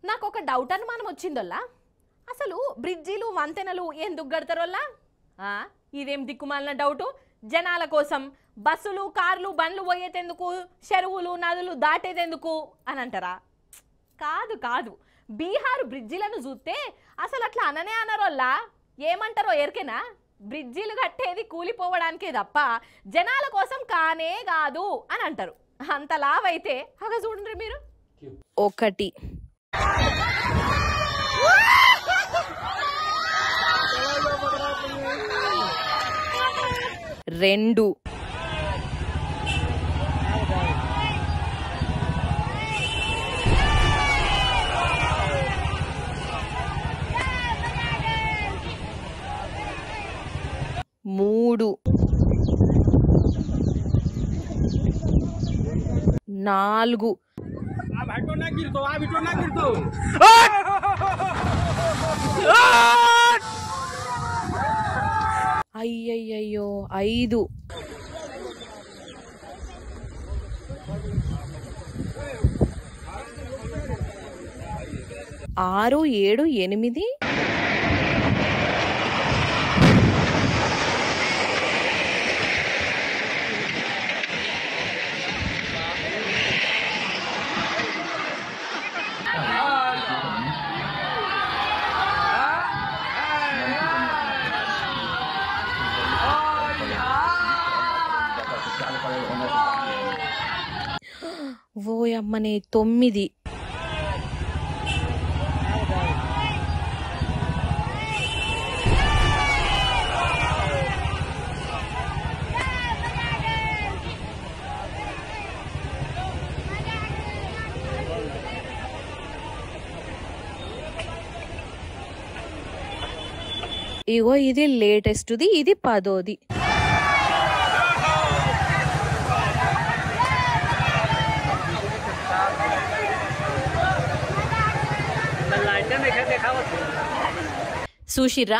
నాకు ఒక డౌట్ అనుమానం వచ్చిందోల్లా అసలు బ్రిడ్జిలు వంతెనలు ఎందుకు కడతారోల్లా ఇదేం దిక్కుమాలిన డౌటు జనాల కోసం బస్సులు కార్లు బండ్లు పోయేటెందుకు చెరువులు నదులు దాటేదెందుకు అని అంటారా కాదు కాదు బీహార్ బ్రిడ్జిలను చూస్తే అసలు అట్లా అననే అనరోల్లా ఏమంటారో ఎరికేనా బ్రిడ్జిలు కట్టేది కూలిపోవడానికే తప్ప జనాల కోసం కానే కాదు అని అంటారు అంత లావైతే అగ చూడండి మీరు 1 2 3 4 అయ్యయ్యో 5 6 7 8 ఓయమ్మనే 9 ఇగో ఇది లేటెస్ట్ది ఇది 10ది చూసిర్రా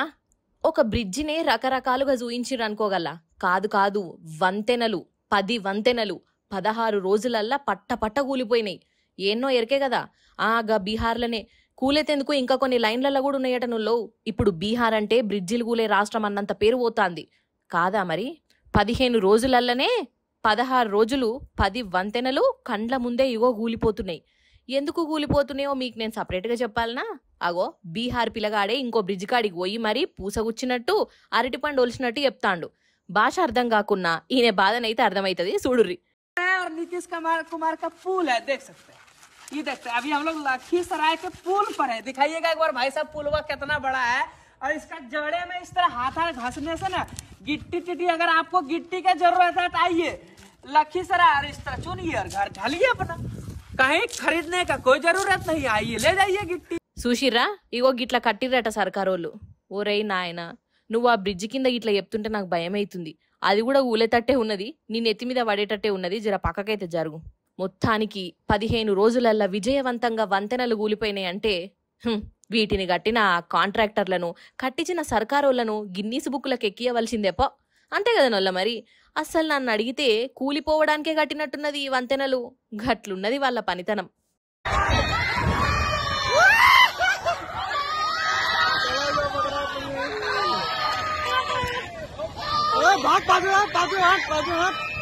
ఒక బ్రిడ్జిని రకరకాలుగా చూయించిర్రు అనుకోగల కాదు కాదు వంతెనలు 10 వంతెనలు 16 రోజులల్లా పట్ట కూలిపోయినాయి ఎన్నో ఎరికే కదా ఆగా బీహార్లనే కూలేతెందుకు ఇంకా కొన్ని లైన్లలో కూడా ఉన్నాయట నువ్వు ఇప్పుడు బీహార్ అంటే బ్రిడ్జిలు కూలే రాష్ట్రం అన్నంత పేరు పోతాంది కాదా మరి 15 రోజులల్లనే 16 రోజులు 10 వంతెనలు కండ్ల ముందే ఇగో కూలిపోతున్నాయి ఎందుకు కూలిపోతున్నాయో మీకు నేను సపరేట్గా చెప్పాలనా అగో బీహార్ పిల్లగాడే ఇంకో బ్రిడ్జ్ కాడికి పోయి మరి పూసగుచ్చినట్టు అరటిపండు ఒలిచినట్టు చెప్తాండు భాష అర్థం కాకున్నా ఈయన బాధనైతే అర్థమైతది చూడుర్రి नीतीश कुमार का पुल है देख सकते हैं ये देखते हैं अभी हम लोग लखीसराय के पुल पर है दिखाइएगा एक बार भाई साहब पुल कितना बड़ा है और इसका जड़े में इस तरह हाथ घसने से ना गिट्टी टिट्टी अगर आपको गिट्टी का जरूरत है तो आइए लखीसराय और इस तरह चुनिए और घर ढालिए अपना कहीं खरीदने का कोई जरूरत नहीं आइए ले जाइए गिट्टी చూసిర్రా ఇగో గిట్లా కట్టిర్రట సర్కారోళ్ళు ఓరై నాయన నువ్వు ఆ బ్రిడ్జి కింద గిట్లా చెప్తుంటే నాకు భయం అవుతుంది అది కూడా ఊలేటట్టే ఉన్నది నీ నెత్తి మీద పడేటట్టే ఉన్నది జర పక్కకైతే జరుగు మొత్తానికి 15 రోజులల్లా విజయవంతంగా వంతెనలు కూలిపోయినాయి అంటే వీటిని కట్టిన కాంట్రాక్టర్లను కట్టించిన సర్కారోళ్లను గిన్నీస్ బుక్లకు ఎక్కియవలసిందేపో అంతే కదా నొల్ల మరి అస్సలు నన్ను అడిగితే కూలిపోవడానికే కట్టినట్టున్నది ఈ వంతెనలు గట్లున్నది వాళ్ళ పనితనం भाग